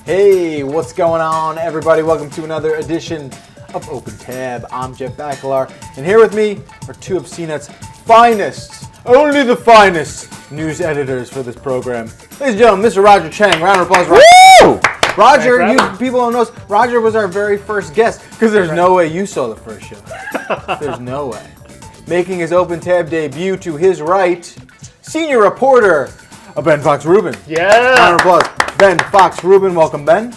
Hey, what's going on, everybody? Welcome to another edition of Open Tab. I'm Jeff Bakalar, and here with me are two of CNET's finest, only the finest news editors for this program. Ladies and gentlemen, Mr. Roger Chang. Round of applause. Woo! Roger, you people don't know, Roger was our very first guest, because there's no way you saw the first show. There's no way. Making his Open Tab debut to his right, senior reporter, Ben Fox Rubin. Yeah. Round of applause. Ben Fox Rubin, welcome, Ben.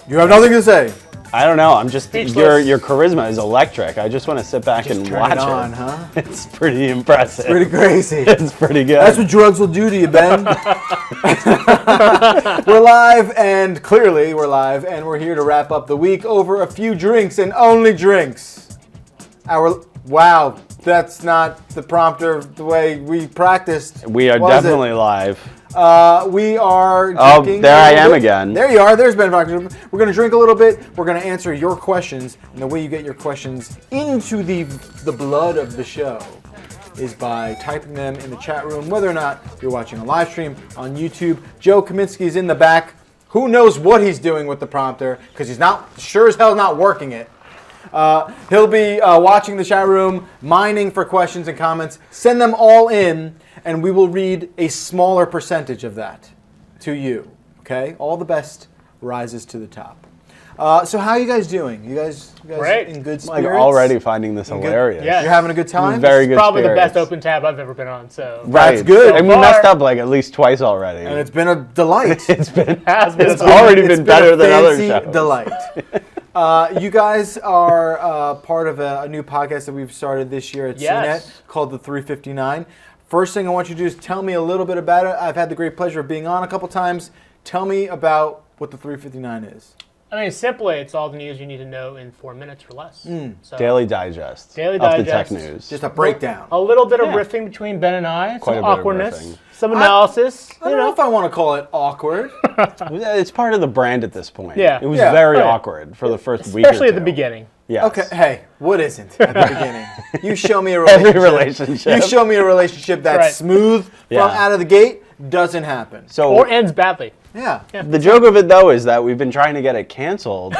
You have nothing to say. I don't know. I'm just Speechless. your charisma is electric. I just want to sit back and turn watch it on, huh? It's pretty impressive. Pretty crazy. It's pretty good. That's what drugs will do to you, Ben. We're live, and clearly we're live, and we're here to wrap up the week over a few drinks and only drinks. Wow, that's not the prompter the way we practiced. We are definitely live. We are drinking. Oh, there I am again. There you are. There's Ben Fox. We're going to drink a little bit. We're going to answer your questions. And the way you get your questions into the blood of the show is by typing them in the chat room, whether or not you're watching a live stream on YouTube. Joe Kaminski is in the back. Who knows what he's doing with the prompter, because he's not sure as hell not working it. He'll be watching the chat room, mining for questions and comments. Send them all in, and we will read a smaller percentage of that to you. Okay? All the best rises to the top. So how are you guys doing? You guys Great. in good spirits? Like already finding this hilarious. Yeah. You're having a good time? Very good. Probably spirits. the best open tab I've ever been on. So Right. That's good. And we So messed far- up like at least twice already. And it's been a delight. has been It's a already It's been better a than other fancy shows. delight. You guys are part of a new podcast that we've started this year at Yes. CNET called The 359. First thing I want you to do is tell me a little bit about it. I've had the great pleasure of being on a couple times. Tell me about what The 359 is. I mean, simply, it's all the news you need to know in 4 minutes or less. So, Daily Digest. Daily of the Digest. tech news. Just a breakdown. a little bit of Yeah. riffing between Ben and I, Quite a some bit of awkwardness, riffing. some analysis. I don't know if I want to call it awkward. It's part of the brand at this point. Yeah. It was Yeah. very Oh, yeah. awkward for the first week or Especially at the two. beginning. Yes. Okay, hey, what isn't at the beginning? You show me a Every relationship. relationship. You show me a relationship that's Right. smooth Yeah. from out of the gate, doesn't happen. So Or ends badly. Yeah. the joke of it, though, is that we've been trying to get it canceled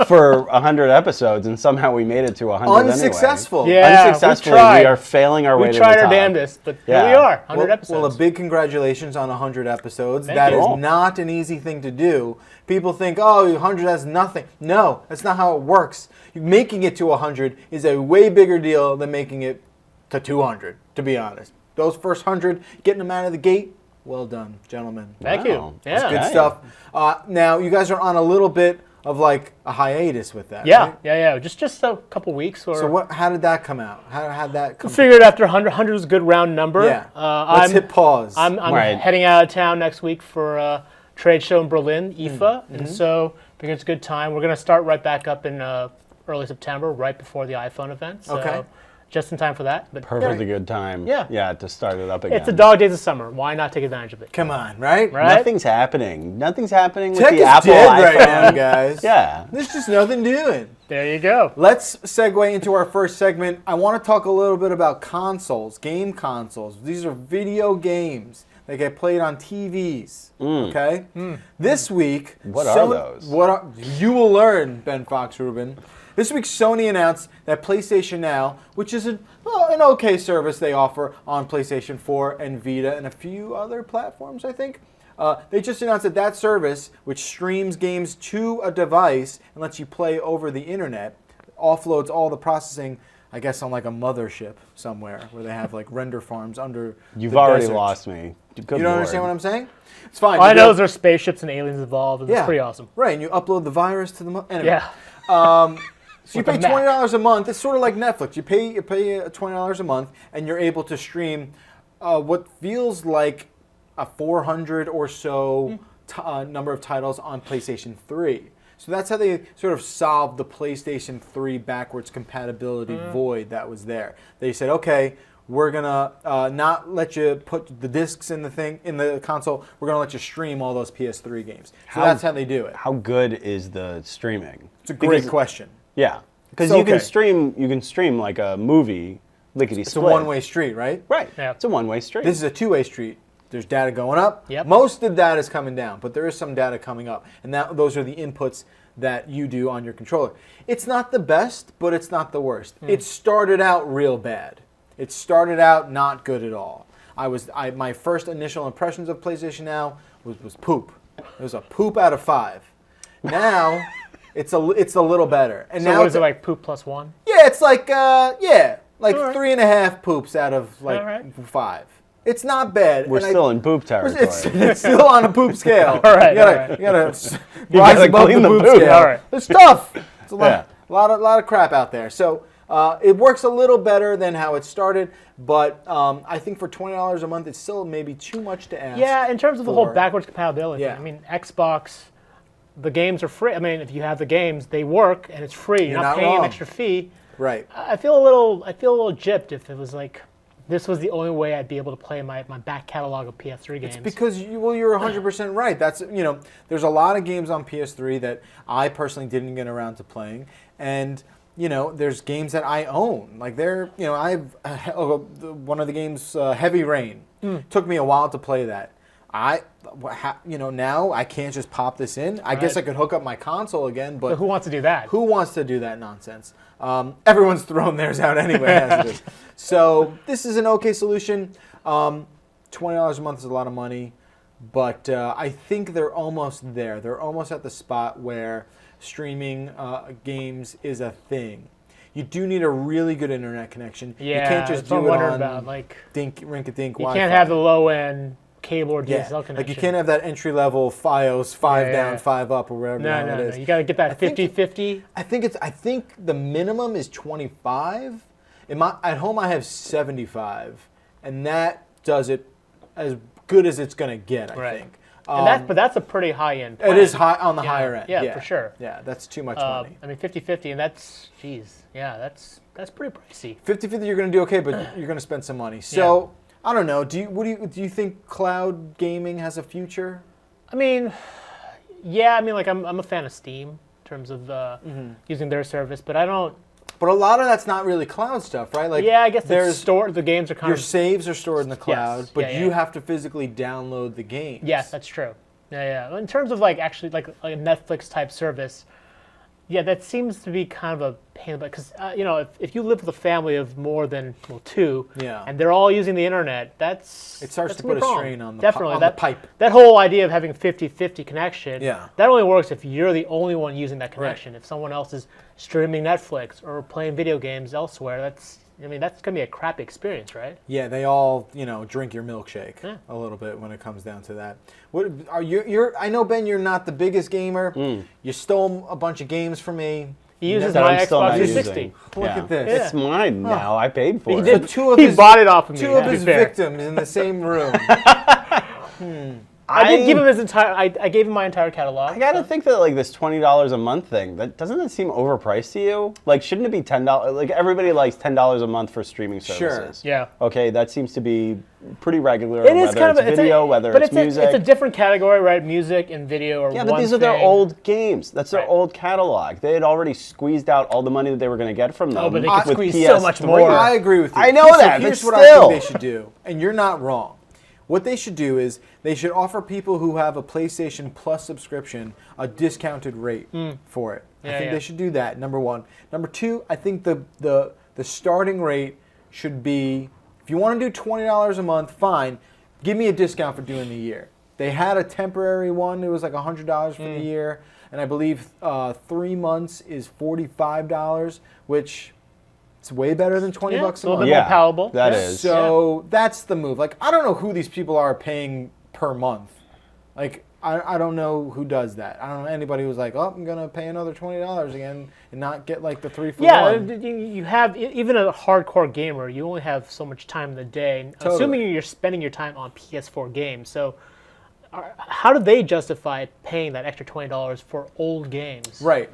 for 100 episodes, and somehow we made it to 100 Unsuccessful. Yeah. we Unsuccessfully, tried. we are failing our way We to tried the our top. damnedest, but Yeah. here we are, 100 Well, episodes. a big congratulations on 100 episodes. Thank That you. is Cool. not an easy thing to do. People think, oh, 100 has nothing. No, that's not how it works. Making it to 100 is a way bigger deal than making it to 200, to be honest. Those first 100, getting them out of the gate, well done, gentlemen. Thank Wow. you. That's Yeah. Good Hey. stuff. Now, you guys are on a little bit of like a hiatus with that, Yeah, right? yeah. Just a couple weeks. Or So how did that come out? How did that come figured after 100 was a good round number. Yeah. Let's hit pause. I'm Right. heading out of town next week for a trade show in Berlin, IFA, Mm-hmm. and so I think it's a good time. We're going to start right back up in early September, right before the iPhone event. So Okay. just in time for that. But Perfectly good time. Yeah. Yeah, to start it up again. it's the dog days of summer. Why not take advantage of it? Come on, right? Right? Nothing's happening. Nothing's happening with Tech the is Apple dead iPhone. right now, guys. Yeah. There's just nothing doing. There you go. Let's segue into our first segment. I want to talk a little bit about consoles, game consoles. These are video games that get played on TVs. Okay? This week, What are those? You will learn, Ben Fox Rubin. This week, Sony announced that PlayStation Now, which is an okay service they offer on PlayStation 4 and Vita and a few other platforms, I think. They just announced that service, which streams games to a device and lets you play over the internet, offloads all the processing, I guess, on like a mothership somewhere where they have like render farms under You've the already desert. lost me. Good You don't Lord. understand what I'm saying? It's fine. All I You know go- is there's spaceships and aliens involved, and yeah, it's pretty awesome. Right, and you upload the virus to the anyway. Yeah. So you With pay the Mac. $20 a month. It's sort of like Netflix. You pay $20 a month, and you're able to stream what feels like a 400 or so number of titles on PlayStation 3. So that's how they sort of solved the PlayStation 3 backwards compatibility void that was there. They said, okay, we're gonna not let you put the discs in the console. We're gonna let you stream all those PS3 games. So that's how they do it. How good is the streaming? It's a great question. Yeah, because It's you can okay. stream like a movie, lickety It's a split. one-way street, right? Right. Yeah. It's a one-way street. This is a two-way street. there's data going up. Yep. Most of the data is coming down, but there is some data coming up, and those are the inputs that you do on your controller. It's not the best, but it's not the worst. It started out real bad. It started out not good at all. My first initial impressions of PlayStation Now was poop. It was a poop out of 5. Now it's a little better. And So now what is it, like poop plus 1? Yeah, it's like All right. 3.5 poops out of like All right. 5. It's not bad. We're still in poop territory. It's still on a poop scale. All right, You gotta, all right. you gotta rise gotta above clean the the poop poop. scale. All right. It's tough. It's a Yeah. lot of crap out there. So it works a little better than how it started, but I think for $20 a month, it's still maybe too much to ask. Yeah, in terms of the whole for- backwards compatibility. Yeah. I mean, Xbox, the games are free. I mean, if you have the games, they work and it's free. You're You're not not paying wrong. an extra fee. Right. I feel a little gypped if it was like this was the only way I'd be able to play my back catalog of PS3 games. Because you're 100% right. That's there's a lot of games on PS3 that I personally didn't get around to playing, and there's games that I own. Like I've one of the games, Heavy Rain. Took me a while to play that. Now I can't just pop this in. I guess I could hook up my console again, but Who wants to do that? who wants to do that nonsense? Everyone's thrown theirs out anyway. As it is. So this is an okay solution. $20 a month is a lot of money, but I think they're almost there. They're almost at the spot where streaming games is a thing. You do need a really good internet connection. Yeah, you can't just that's what do I'm it wondering on about. Like, rink-a-dink you Wi-Fi. can't have the low end cable or DSL Yeah, connection. like you can't have that entry-level FiOS 5 Yeah, down, yeah. 5 up, or whatever No, it no, is. no. You got to get that think- 50-50. I think the minimum is 25. At home I have 75, and that does it as good as it's gonna get. I Right. think. But that's a pretty high end. It is high on the higher end. Yeah, for sure. Yeah, that's too much money. I mean, 50-50, and that's that's pretty pricey. 50-50, you're gonna do okay, but you're gonna spend some money. So I don't know. Do you think cloud gaming has a future? I mean, yeah. I mean, like I'm a fan of Steam in terms of using their service, but I don't. But a lot of that's not really cloud stuff, right? Like Yeah, I guess there's the games are kind your of. saves are stored in the cloud, but Yeah, you yeah. have to physically download the games. Yes, that's true. Yeah, yeah. In terms of like actually like a Netflix type service, yeah, that seems to be kind of a pain in the butt because if you live with a family of more than 2, Yeah. and they're all using the internet, It starts that's to gonna put be a wrong. strain on the Definitely on the pipe. That whole idea of having 50-50 connection, Yeah. that only works if you're the only one using that connection. If someone else is streaming Netflix or playing video games elsewhere, that's gonna be a crappy experience, right? Yeah, they all drink your milkshake Yeah. a little bit when it comes down to that. What are you? I know, Ben, you're not the biggest gamer. You stole a bunch of games from me. He uses That my I'm still Xbox not 360. using. Look Yeah. at this. It's mine now. I paid for He it. did. two of he his- bought it off of me. Two of to be his fair. victims in the same room. I did give him his entire. I gave him my entire catalog. I gotta think that like this $20 a month thing, doesn't it seem overpriced to you? Like, shouldn't it be $10? Like everybody likes $10 a month for streaming services. Yeah. Okay, that seems to be pretty regular. It is whether kind of it's video, whether it's music. it's a different category, right? Music and video are Yeah, one but these are their thing. old games. That's their Right. old catalog. They had already squeezed out all the money that they were going to get from them. Oh, but they could with squeeze so much more. I agree with you. I know So that, Here's but what I still. think they should do, and you're not wrong. What they should do is they should offer people who have a PlayStation Plus subscription a discounted rate for it. I Yeah, think yeah. they should do that. Number one. Number two, I think the starting rate should be, if you want to do $20 a month, fine. Give me a discount for doing the year. They had a temporary one. It was like $100 for the year, and I believe 3 months is $45, which it's way better than $20 Yeah, a it's a little month. bit more palatable. That Yeah. is. So that's the move. Like, I don't know who these people are paying per month. Like, I don't know who does that. I don't know anybody who's like, oh, I'm going to pay another $20 again and not get like the 3 for Yeah, 1. you have even a hardcore gamer. You only have so much time in the day. Totally. Assuming you're spending your time on PS4 games, so how do they justify paying that extra $20 for old games? Right,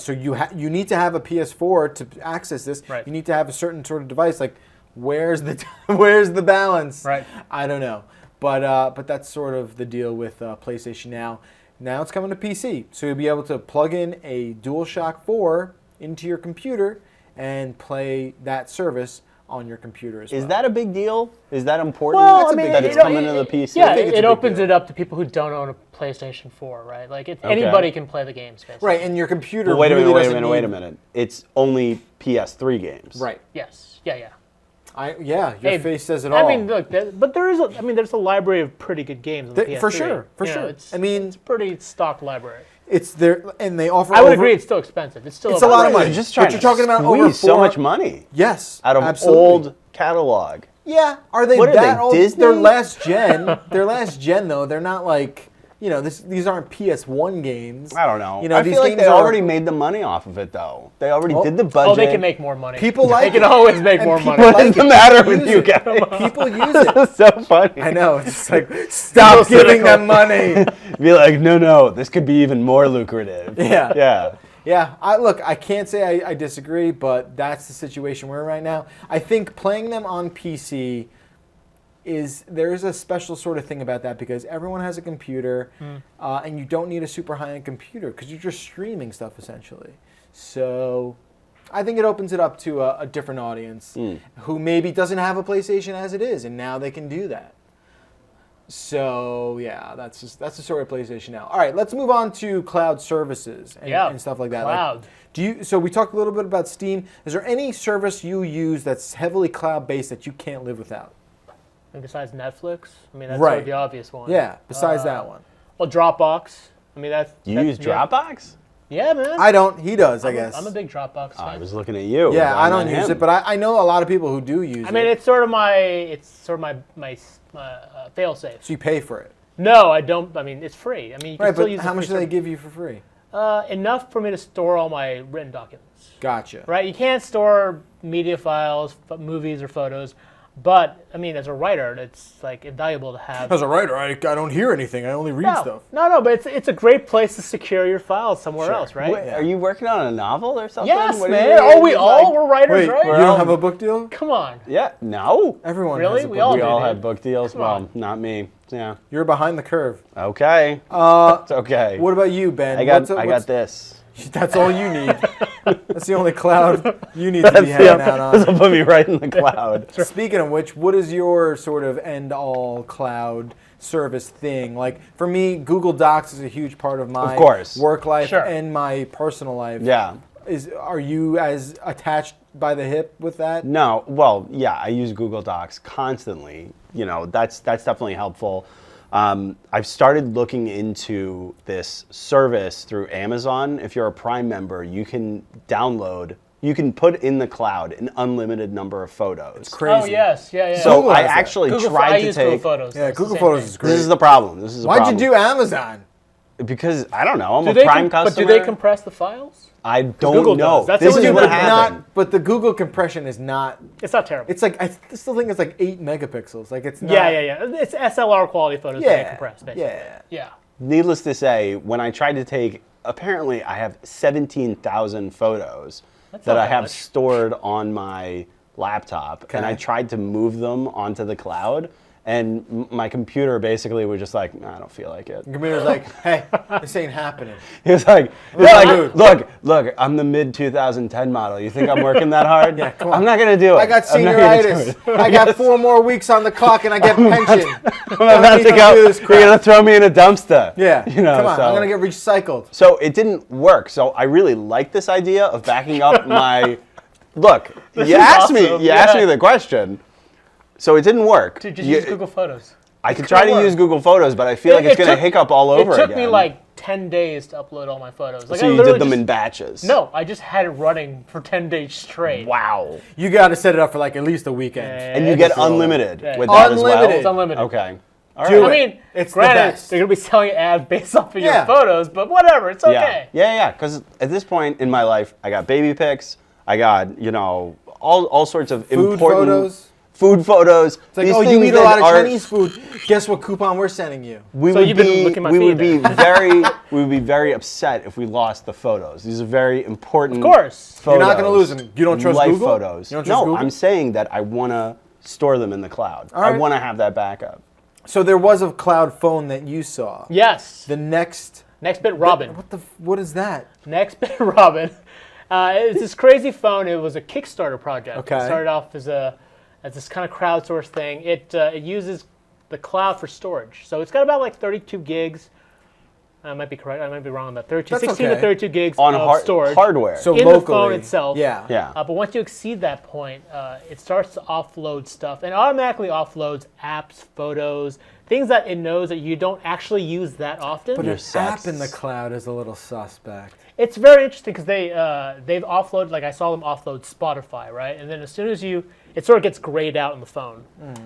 so you need to have a PS4 to access this. Right. You need to have a certain sort of device. Like, where's the balance? Right. I don't know, but that's sort of the deal with PlayStation Now. Now it's coming to PC, so you'll be able to plug in a DualShock 4 into your computer and play that service on your computer as well. Is that a big deal? Is that important? Well, that it's coming to the PC? Yeah, think it's a it big opens deal. it up to people who don't own a PlayStation 4, right? Like anybody can play the games, basically. Right, and your computer Well, wait really a doesn't minute. need- It's only PS3 games. Right. Yes. Yeah. Your Hey, face says it all. I mean, look, but there's a library of pretty good games on the PS3. For sure. You know, It's a pretty stocked library. It's there, and they offer. I would agree, it's still expensive. It's It's a lot of money. You're just But trying you're to talking about over squeeze so much money Yes, out of absolutely. old catalog. Yeah, are they What are that they, old? Disney? They're last gen. They're last gen though. They're not like these aren't PS1 games. I don't know. You know, I these feel like games they are- already made the money off of it, though. They already did the budget. Oh, they can make more money. People like They can it. always make And more people money. What like is the it. matter with Use you it. guys? People use it. It's so funny. I know. It's just like stop giving them money. Be like, no, this could be even more lucrative. Yeah. Yeah. Yeah, I can't say I disagree, but that's the situation we're in right now. I think playing them on PC there is a special sort of thing about that because everyone has a computer, and you don't need a super high-end computer because you're just streaming stuff essentially. So I think it opens it up to a different audience who maybe doesn't have a PlayStation as it is, and now they can do that. So yeah, that's the story of PlayStation now. All right, let's move on to cloud services and stuff like that. Cloud. So we talked a little bit about Steam. Is there any service you use that's heavily cloud-based that you can't live without? And besides Netflix, I mean that's Right. sort of the obvious one. Yeah, besides that one. Well, Dropbox. I mean that's. You use Dropbox? Yeah, man. I don't. He does, I guess. I'm a big Dropbox fan. I was looking at you. Yeah, I Blame don't on use him. it, but I know a lot of people who do use it. I mean, it's sort of my fail-safe. So you pay for it. No, I don't. I mean, it's free. I mean, you can Right, still but use how the much do free they give you for free? enough for me to store all my written documents. Gotcha. Right? You can't store media files, movies, or photos. But I mean, as a writer, it's like invaluable to have. As a writer, I don't hear anything. I only read stuff. No, but it's a great place to secure your files somewhere else, right? Wait, are you working on a novel or something? Yes, What are you man. doing? Oh, we all were writers, Wait, right? you don't have a book deal? Come on. Yeah, no. Everyone Really? has a We book all We deal. all dude. have book deals. Come Well, on. not me. Yeah. You're behind the curve. Okay. It's okay. What about you, Ben? I got this. That's all you need. That's the only cloud you need to be hanging out on. That'll put me right in the cloud. Speaking of which, what is your sort of end-all cloud service thing? Like for me, Google Docs is a huge part of my work life Sure. and my personal life. Yeah. Are you as attached by the hip with that? No. Well, yeah, I use Google Docs constantly. You know, that's definitely helpful. I've started looking into this service through Amazon. If you're a Prime member, you can put in the cloud an unlimited number of photos. It's crazy. Oh yes, yeah. So Google I has that. actually I tried to use take. Google Photos. Yeah, It's the Google same Photos thing. is great. This is the problem. This is a Why'd problem. you do Amazon? Because I don't know. I'm Do a they Prime customer. But do they compress the files? I don't Google know. does. That's This the is only what thing But happened. but the Google compression is not. It's not terrible. It's like I still think it's like 8 megapixels. Like it's not. Yeah. It's SLR quality photos that get compressed, basically. Yeah. Needless to say, when I tried to take, apparently I have 17,000 photos that not I that have much. stored on my laptop, and I tried to move them onto the cloud, and my computer basically was just like, "Nah, I don't feel like it. The computer's like, hey, this ain't happening. He was like, dude. look, I'm the mid 2010 model. You think I'm working that hard? Yeah, come on. I'm not gonna do it. I got I'm not gonna do senioritis. it. I got 4 more weeks on the clock and I get pension. I'm about to go. You're gonna throw me in a dumpster. Yeah, you know. come on, so. I'm gonna get recycled. So it didn't work. So I really like this idea of backing up my. Look, you asked awesome. me the question. So it didn't work. Dude, just use Google Photos. I could try to work. use Google Photos, but I feel like it's going to hiccup all over It took again. me like 10 days to upload all my photos. Like, So I you literally did them just- in batches. No, I just had it running for 10 days straight. Wow. You got to set it up for like at least a weekend. And you get unlimited Yeah. with that as well. Unlimited. It's unlimited. Okay. All Do right. it. I mean, It's the granted, best. they're going to be selling ads based off of Yeah. your photos, but whatever, it's okay. Yeah. Because at this point in my life, I got baby pics. I got all sorts of Food important photos. food photos. It's like, These oh, you things eat a that lot of are- Chinese food. Guess what coupon we're sending you? We So would you've been be, looking at my we feed would be then. we would be very upset if we lost the photos. These are very important. Of course. photos. You're not gonna lose them. You don't trust life Google? photos. You don't trust No, Google? I'm saying that I want to store them in the cloud. right. I want to have that backup. So there was a cloud phone that you saw. Yes. The Nextbit Nextbit Robin. What is that? Nextbit Robin. It's this crazy phone. It was a Kickstarter project. Okay. It started off as this kind of crowdsourced thing. It uses the cloud for storage. So it's got about like 32 gigs. I might be correct. I might be wrong on that. 16 to 32 gigs on of storage. hardware. So in locally, the phone itself. Yeah. But once you exceed that point, it starts to offload stuff and automatically offloads apps, photos, things that it knows that you don't actually use that often. But Your an sex. app in the cloud is a little suspect. It's very interesting because they've offloaded, like I saw them offload Spotify, right? And then as soon as it sort of gets grayed out on the phone.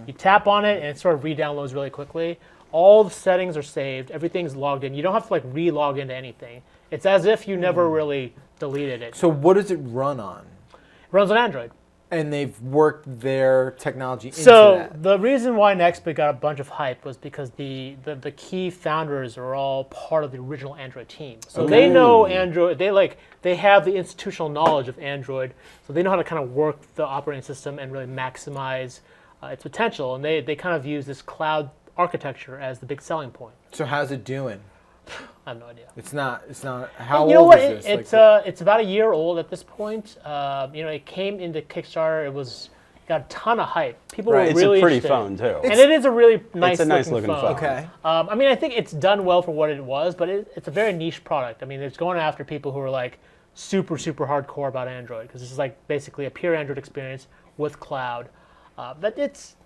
You tap on it and it sort of re-downloads really quickly. All the settings are saved. Everything's logged in. You don't have to like re-log into anything. It's as if you never really deleted it. So what does it run on? It runs on Android. And they've worked their technology into So that. the reason why Nextbit got a bunch of hype was because the key founders are all part of the original Android team. So they know Android. They have the institutional knowledge of Android. So they know how to kind of work the operating system and really maximize its potential. And they kind of use this cloud architecture as the big selling point. So how's it doing? I have no idea. It's not. How You know old what? is this? It's about a year old at this point. It came into Kickstarter. It got a ton of hype. People were It's really a pretty interested. phone too. And it is a really nice, It's a nice looking looking phone. Okay. I think it's done well for what it was, but it's a very niche product. I mean, it's going after people who are like super, super hardcore about Android because this is like basically a pure Android experience with cloud. But it's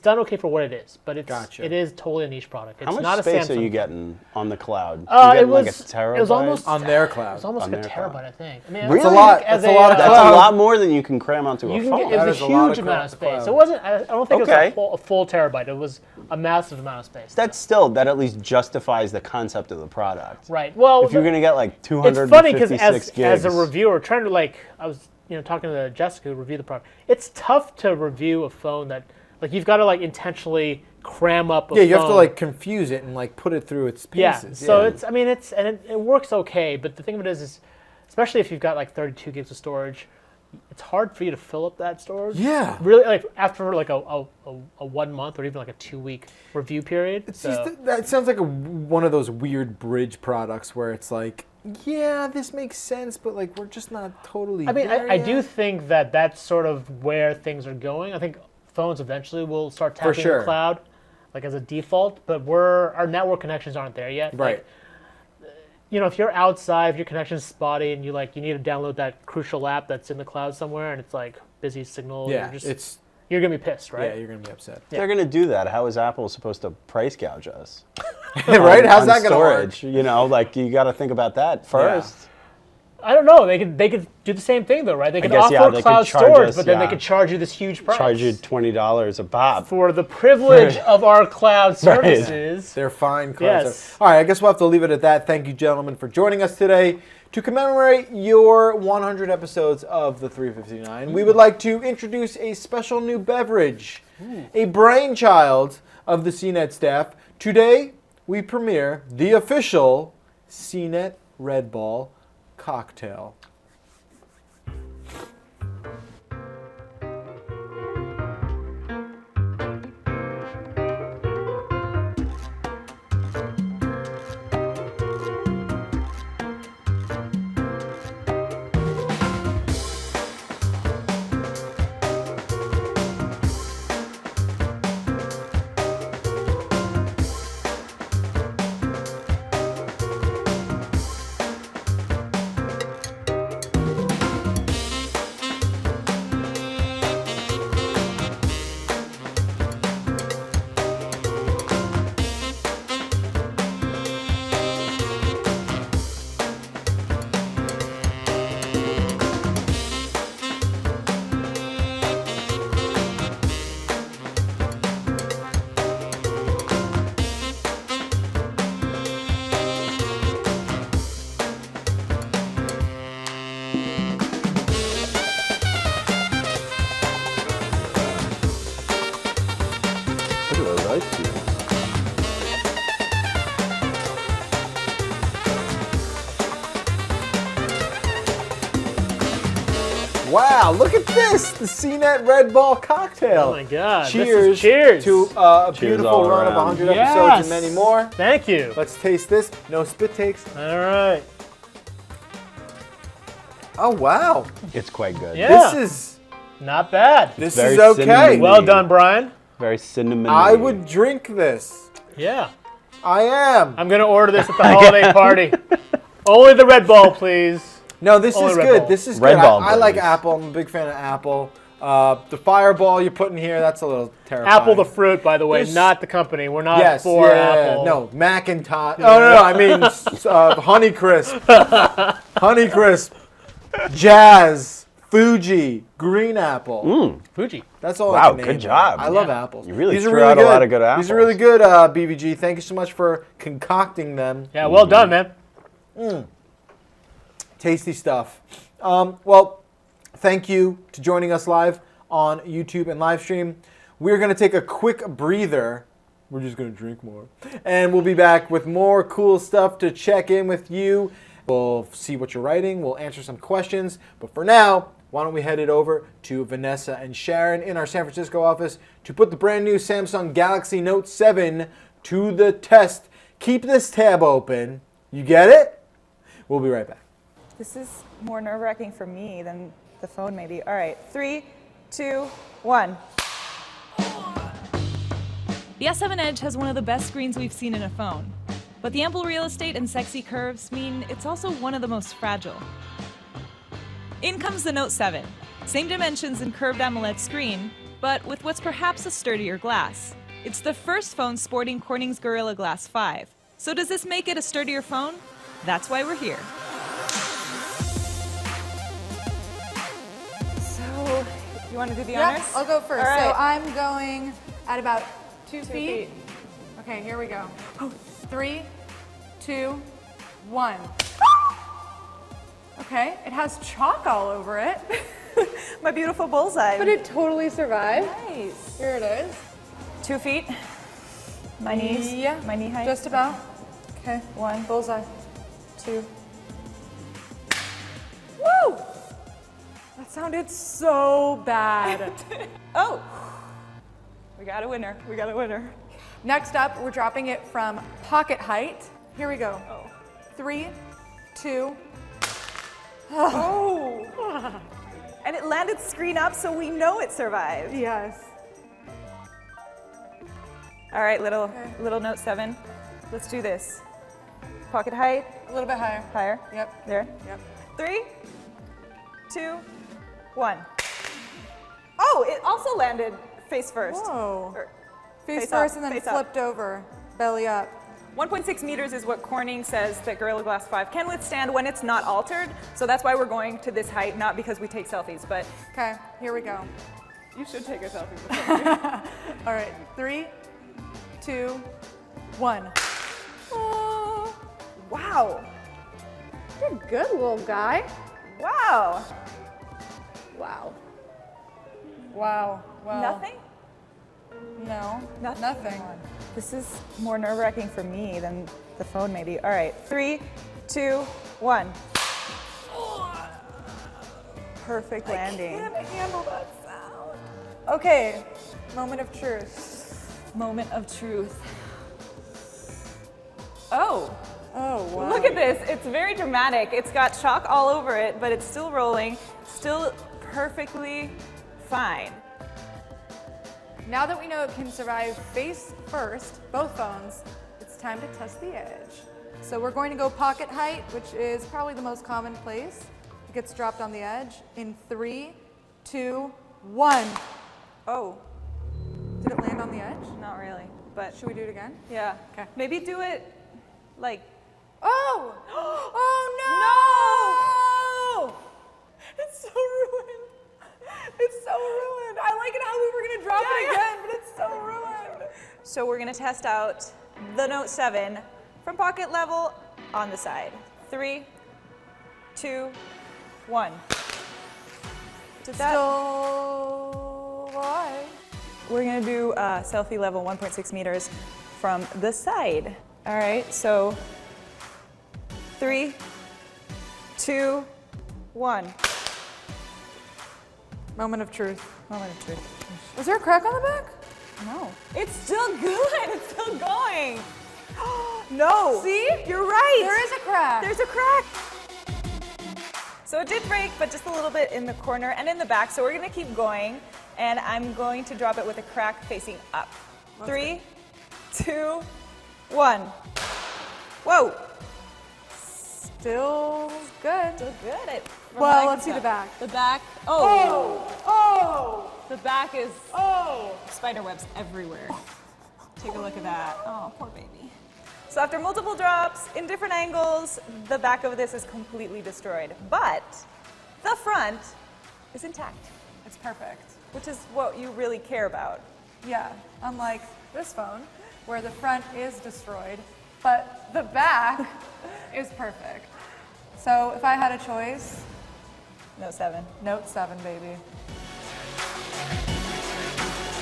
done okay for what it is, but it is totally a niche product. It's How much not space a Samsung are you phone. getting on the cloud? You It getting was like a terabyte? it was almost On their It cloud. was almost On like a their terabyte, cloud. I think. I mean, Really? I lot- think as that's a lot of That's cloud. a lot more than you can cram onto a phone. It That was is a a lot huge of amount of cloud. space. It wasn't. I don't think Okay. it was a full terabyte. It was a massive amount of space. That at least justifies the concept of the product. Right. Well, If you're going to get like it's 256 funny because gigs. as a reviewer, trying to I was talking to Jessica who reviewed the product. It's tough to review a phone that you've got to intentionally cram up. Yeah, you have phone. to confuse it and put it through its Yeah. paces. So it works okay, but the thing of it is especially if you've got 32 gigs of storage, it's hard for you to fill up that storage. Yeah. Really, after a 1 month or even a 2 week review period. That sounds like one of those weird bridge products where it's yeah, this makes sense, but we're just not totally. I mean, there I do yet. think that that's sort of where things are going. I think phones eventually will start tapping sure. the cloud, as a default, but our network connections aren't there yet. Right. If you're outside, if your connection's spotty, and you need to download that crucial app that's in the cloud somewhere, and it's busy signal, Yeah, you're gonna be pissed, right? Yeah, you're gonna be upset. If they're going to do that, how is Apple supposed to price gouge us? Right? How's on that gonna work? storage? You got to think about that first. I don't know. They could do the same thing though, right? They could guess, offer they could cloud charge storage, us, but then they could charge you this huge price. Charge you $20 a pop. for the privilege of our cloud services. They're fine. Yes. All right, I guess we'll have to leave it at that. Thank you, gentlemen, for joining us today. To commemorate your 100 episodes of the 359, we would like to introduce a special new beverage, a brainchild of the CNET staff. Today, we premiere the official CNET Red Ball cocktail. Look at those ice cubes. Wow, look at this! The CNET Red Ball cocktail. Oh my God! Cheers, cheers to a Cheers beautiful all run of around. 100 episodes and Yes. many more. Thank you. Let's taste this. No spit takes. All right. Oh, wow. It's quite good. Yeah. This is Not bad. this very is okay. cinnamony. Well done, Brian. Very cinnamon. I would drink this. Yeah. I am. I'm going to order this at the holiday party. Only the Red Bull, please. No, this Only is Red good. Bull. This is Red good. Bull, I like please. apple. I'm a big fan of apple. The fireball you put in here, that's a little terrifying. Apple the fruit, by the way, There's- not the company. We're not Yes, for yeah, Apple. no, Macintosh. Oh, no, I mean Honeycrisp. Honeycrisp. Jazz. Fuji. Green apple. Fuji. That's all I Wow, can name. good job. I love Yeah. apples. You really These are threw really out a good. lot of good These are really apples. good, BVG. Thank you so much for concocting them. Yeah, well done, man. Tasty stuff. Well, thank you to joining us live on YouTube and live stream. We're going to take a quick breather. We're just going to drink more. And we'll be back with more cool stuff to check in with you. We'll see what you're writing. We'll answer some questions. But for now, why don't we head it over to Vanessa and Sharon in our San Francisco office to put the brand new Samsung Galaxy Note 7 to the test. Keep this tab open. You get it? We'll be right back. This is more nerve-wracking for me than the phone maybe. All right, 3, 2, 1. The S7 Edge has one of the best screens we've seen in a phone. But the ample real estate and sexy curves mean it's also one of the most fragile. In comes the Note 7. Same dimensions and curved AMOLED screen, but with what's perhaps a sturdier glass. It's the first phone sporting Corning's Gorilla Glass 5. So does this make it a sturdier phone? That's why we're here. So, you want to do the Yeah, honors? I'll go first. All right. So I'm going at about 2 feet. Okay, here we go. 3, 2, 1. Okay, it has chalk all over it, My beautiful bullseye. but it totally survived. Nice. Here it is. 2 feet. My knees. Yeah, My knee height. just about. Okay, 1, bullseye. 2. Woo! That sounded so bad. Oh! We got a winner. We got a winner. Next up, we're dropping it from pocket height. Here we go. 3, 2. Oh! And it landed screen up, so we know it survived. Yes. All right, little Note 7. Let's do this. Pocket height, A little bit higher. higher. Yep. There. Yep. 3, 2, 1. Oh, it also landed face first. Whoa. Or Face face first up, and then face up. flipped over, belly up. 1.6 meters is what Corning says that Gorilla Glass 5 can withstand when it's not altered. So that's why we're going to this height, not because we take selfies, but Okay, here we go. you should take a selfie before you. All right, 3, 2, 1. Oh, wow. You're good, little guy. Wow. Wow. Wow. Well, Nothing? No. Nothing? Nothing. This is more nerve-wracking for me than the phone maybe. All right, 3, 2, 1. Perfect landing. I can't handle that sound. Okay, moment of truth. Moment of truth. Oh, Oh, wow. look at this. It's very dramatic. It's got chalk all over it, but it's still rolling, still perfectly fine. Now that we know it can survive face first, both phones, it's time to test the edge. So we're going to go pocket height, which is probably the most common place. It gets dropped on the edge in 3, 2, 1. Oh, Did it land on the edge? not really, but Should we do it again? yeah. Okay. Maybe do it like, Oh! Oh no! It's so ruined. It's so ruined. I like it how we were gonna drop it again, but it's so ruined. so we're gonna test out the Note 7 from pocket level on the side. 3, 2, 1. Did that? Still alive. We're gonna do selfie level 1.6 meters from the side. All right, so 3, 2, 1. Moment of truth. Moment of truth. Was there a crack on the back? No. It's still good. It's still going. No. See? You're right. There is a crack. There's a crack. So it did break, but just a little bit in the corner and in the back. So we're gonna keep going, and I'm going to drop it with a crack facing up. 3, 2, 1. Whoa. Still good. Still good. Well, let's see the back. The back. Oh! The back is spider webs everywhere. Take a look at that. Oh, poor baby. So after multiple drops in different angles, the back of this is completely destroyed. But the front is intact, It's perfect. which is what you really care about. Yeah, unlike this phone, where the front is destroyed, but the back is perfect. So if I had a choice, Note 7. Note 7, baby.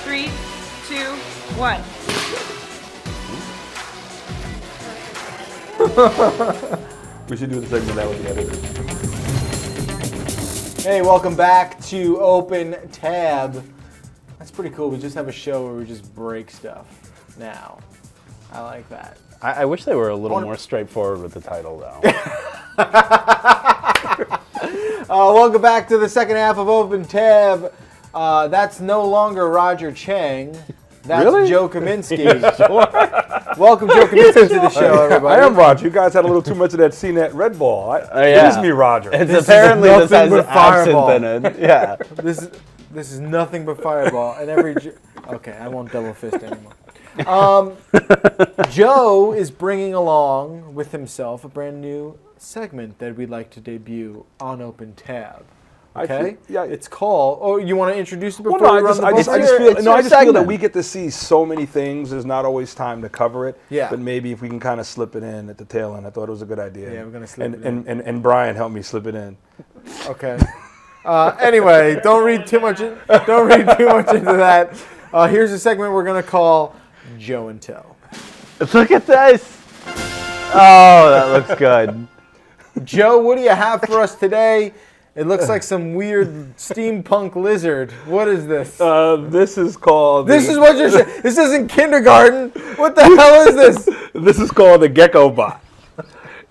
3, 2, 1. We should do the segment that with the editor. Hey, welcome back to Open Tab. That's pretty cool. We just have a show where we just break stuff now. I like that. I wish they were a little more straightforward with the title, though. Welcome back to the second half of Open Tab. That's no longer Roger Chang. That's Really? Joe Kaminski. Welcome, Joe Kaminski, to the show, everybody. I am Roger. You guys had a little too much of that CNET Red Ball. yeah. It is me, Roger. It's This is apparently this nothing has but Fireball. absinthe in it. Yeah. This is nothing but Fireball. And okay, I won't double fist anymore. Joe is bringing along with himself a brand new segment that we'd like to debut on Open Tab. Okay? It's called. Oh, you want to introduce it before Well, we no, run the I book? just feel that we get to see so many things. There's not always time to cover it. Yeah. But maybe if we can kind of slip it in at the tail end, I thought it was a good idea. Yeah, we're gonna slip it in. And Brian helped me slip it in. Okay. Anyway, don't read too much into that. Here's a segment we're gonna call Joe and Tell. Look at this. Oh, that looks good. Joe, what do you have for us today? It looks like some weird steampunk lizard. What is this? This is called. This is what you're saying. This isn't kindergarten. What the hell is this? This is called the Gekobot.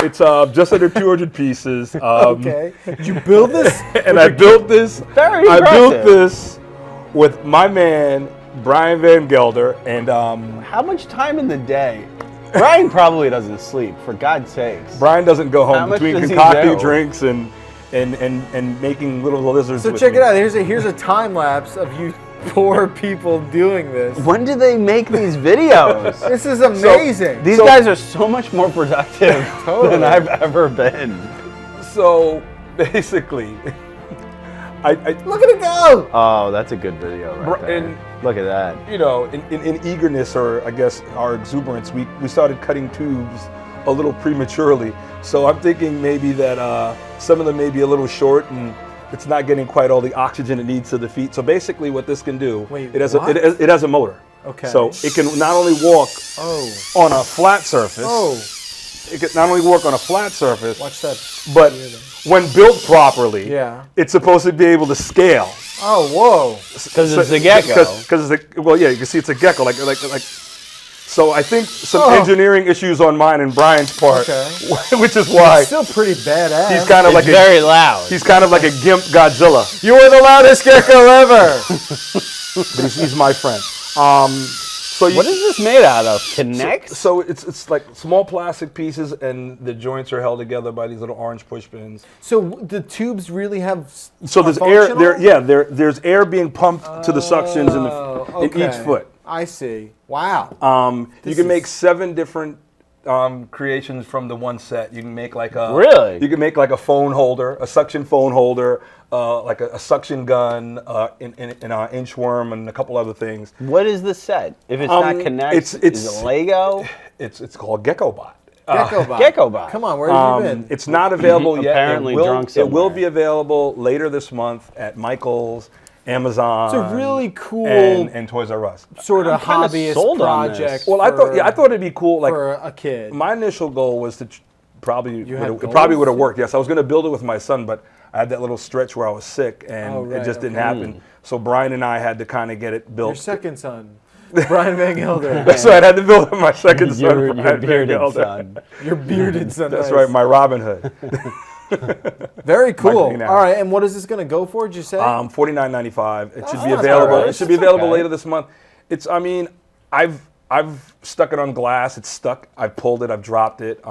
It's just under 200 pieces. Okay. Did you build this? And I built this. Very I built impressive. this with my man Bryan VanGelder, and How much time in the day? Brian probably doesn't sleep, for God's sakes. Brian doesn't go How home much between does he concocting do? drinks and making little lizards. So with check me. it out. Here's a time lapse of you poor people doing this. When do they make these videos? This is amazing. These guys are so much more productive Totally. than I've ever been. So basically, I Look at it go. Oh, that's a good video right there. And- Look at that. you know, in eagerness, or I guess our exuberance, we started cutting tubes a little prematurely. So I'm thinking maybe that some of them may be a little short and it's not getting quite all the oxygen it needs to the feet. So basically what this can do, Wait, it has what? it has a motor. Okay. So it can not only walk on a flat surface, it can not only work on a flat surface, Watch that. but when built properly, Yeah. it's supposed to be able to scale. Oh, whoa. Because it's a gecko. Because it's you can see it's a gecko. Like. So I think some engineering issues on mine and Brian's part, which is why It's still pretty badass. he's kind of It's like very loud. he's kind of like a gimp Godzilla, You are the loudest gecko ever. but he's my friend. So What is this made out of? Connect? So it's like small plastic pieces, and the joints are held together by these little orange push pins. So the tubes really have. So there's air there's air being pumped to the suctions in each foot. I see. Wow. You can make 7 different creations from the one set. You can make like a Really? You can make like a phone holder, a suction phone holder, like a suction gun, an inchworm, and a couple other things. What is the set? If it's not Connect, is it Lego? It's called Gekobot. Gekobot. Gekobot. Come on, where have you been? It's not available yet. Apparently drunk it will somewhere. be available later this month at Michael's, Amazon. It's a really cool and Toys R Us. sort of I'm kinda hobbyist sold on this. project. Well, I thought it'd be cool. Like for a kid. my initial goal was to probably had it probably goals? would have worked. Yes, I was going to build it with my son, but I had that little stretch where I was sick and Oh, right, it just didn't okay. happen. So Brian and I had to kind of get it built. Your second son, Bryan VanGelder. That's right. I had to build my second son. Your Brian bearded VanGelder. son. Your bearded son. That's nice. right, my Robin Hood. Very cool. Marketing All right, and what is this going to go for? Did you say? $49.95. It should be that's available. all right. It should be available okay. later this month. It's. I mean, I've stuck it on glass. It's stuck. I've pulled it. I've dropped it.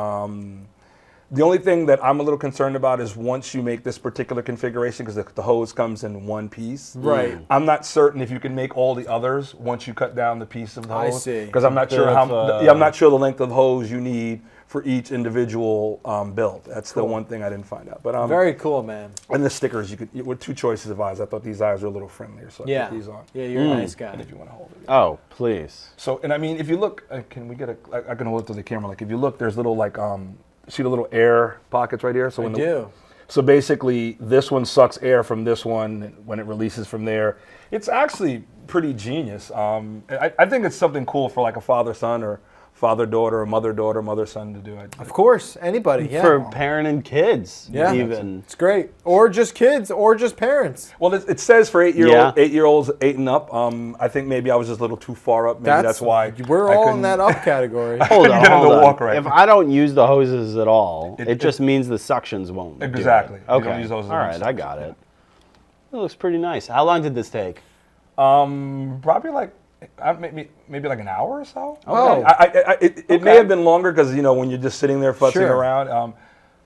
The only thing that I'm a little concerned about is once you make this particular configuration, because the hose comes in one piece. Right. I'm not certain if you can make all the others once you cut down the piece of the I hose. see. Because I'm not sure I'm not sure the length of hose you need for each individual build. That's the one thing I didn't find out. But Very cool, man. and the stickers, with 2 choices of eyes. I thought these eyes were a little friendlier, so I put these on. Yeah, you're a nice guy. And if you want to hold it. Oh, please. So, and I mean, if you look, can we get I can hold it to the camera. Like, if you look, there's little see the little air pockets right here? So when So basically, this one sucks air from this one when it releases from there. It's actually pretty genius. I think it's something cool for like a father-son or father-daughter or mother-daughter, mother-son to do. Of course, anybody. Yeah. For parent and kids, Yeah. even. It's great. Or just kids, or just parents. Well, it says for 8 Yeah. 8-year-olds, 8 and up. I think maybe I was just a little too far up. Maybe that's why we're I all in couldn't- that up category. Hold on, Get in hold the on. walk right. If I don't use the hoses at all, it It- just means the suctions won't. do it. Exactly. You don't Okay. use those as all right, much I got it. It looks pretty nice. How long did this take? Probably like maybe like an hour or so. Oh. It may have been longer because when you're just sitting there futzing Sure. around.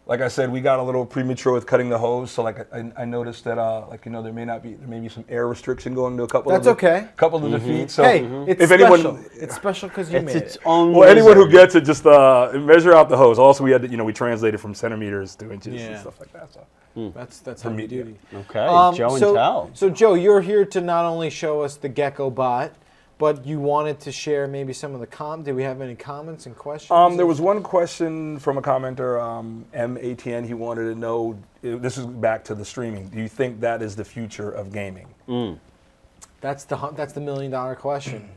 Like I said, we got a little premature with cutting the hose, so like I noticed that there may be some air restriction going to a couple. That's of the, okay. Couple of the feet. So Hey, it's if special. anyone, It's special because you It's made its it. own. well, anyone who wizard. gets it, just measure out the hose. Also, we had to, we translated from centimeters to inches Yeah. and stuff like that. So That's heavy me, duty. Okay, Joe and Tell. So Joe, you're here to not only show us the Gekobot, but you wanted to share maybe some of the Did we have any comments and questions? There was one question from a commenter, MATN. He wanted to know. This is back to the streaming. Do you think that is the future of gaming? That's the $1 million question.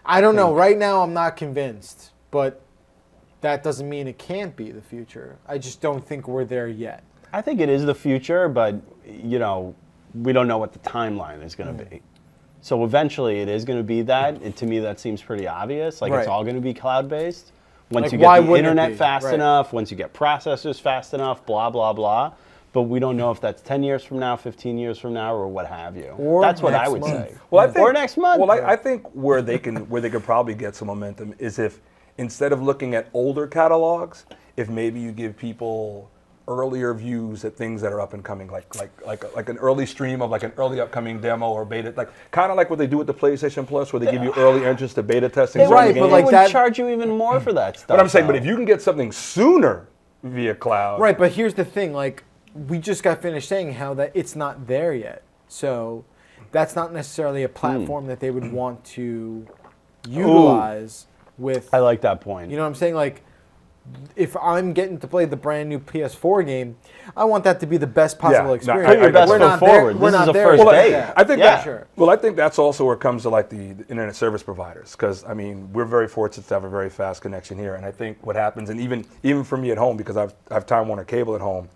I don't know. Right now, I'm not convinced, but that doesn't mean it can't be the future. I just don't think we're there yet. I think it is the future, but we don't know what the timeline is going to be. So eventually, it is going to be that. And to me, that seems pretty obvious. Like Right. it's all going to be cloud-based. Once Like, you why get the wouldn't it internet be? fast Right. enough, once you get processors fast enough, blah blah blah. But we don't know if that's 10 years from now, 15 years from now, or what have you. Or that's what I next would month. say. Well, I think, or next month. Well, I think where they could probably get some momentum is if instead of looking at older catalogs, if maybe you give people earlier views at things that are up and coming, like an early stream of like an early upcoming demo or beta, like kind of like what they do with the PlayStation Plus, where they give you early entrance to beta testing. Right, but like they would that- charge you even more for that stuff. But I'm saying, though. but if you can get something sooner via cloud, Right, but here's the thing. Like, we just got finished saying how that it's not there yet. So that's not necessarily a platform that they would want to utilize with. I like that point. You know what I'm saying? Like, if I'm getting to play the brand new PS4 game, I want that to be the best possible no, experience. Put your best We're foot not forward. There, we're This is not a there first yet. date. Yeah. I think Yeah. that. Sure. Well, I think that's also where it comes to like the internet service providers, because I mean we're very fortunate to have a very fast connection here, and I think what happens, and even for me at home, because I have Time Warner Cable at home,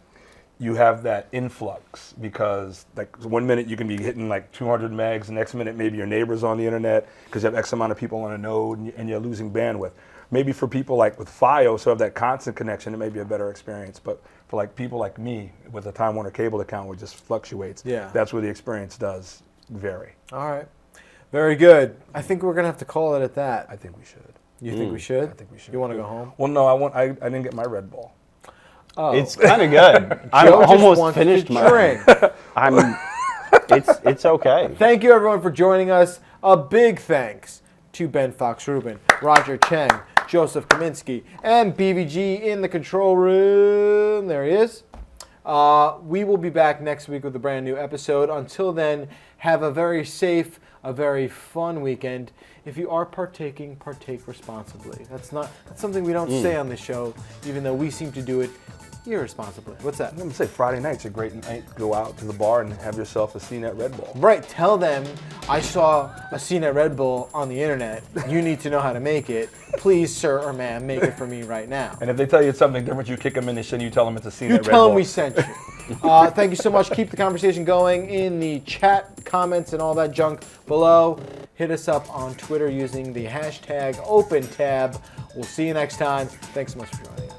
you have that influx because like 1 minute you can be hitting like 200 megs, the next minute maybe your neighbor's on the internet because you have X amount of people on a node and you're losing bandwidth. Maybe for people like with Fios who have that constant connection, it may be a better experience. But for like people like me with a Time Warner Cable account where it just fluctuates, Yeah. that's where the experience does vary. All right. Very good. I think we're going to have to call it at that. I think we should. You think we should? I think we should. You want to go home? Well, no, I didn't get my Red Bull. Oh. It's kind of good. I'm Joe just almost wants finished to mine. drink. It's okay. Thank you, everyone, for joining us. A big thanks to Ben Fox-Rubin, Roger Cheng, Joseph Kaminski, and BVG in the control room. There he is. We will be back next week with a brand new episode. Until then, have a very safe, a very fun weekend. If you are partaking, partake responsibly. That's something we don't say on the show, even though we seem to do it irresponsibly. What's that? I'm going to say Friday night's a great night. Go out to the bar and have yourself a CNET Red Bull. Right, tell them I saw a CNET Red Bull on the internet. You need to know how to make it. Please, sir or ma'am, make it for me right now. And if they tell you it's something different, you kick them in the shin, you tell them it's a CNET You Red tell Bull. them we sent you. Thank you so much. Keep the conversation going in the chat, comments, and all that junk below. Hit us up on Twitter using the hashtag OpenTab. We'll see you next time. Thanks so much for joining us.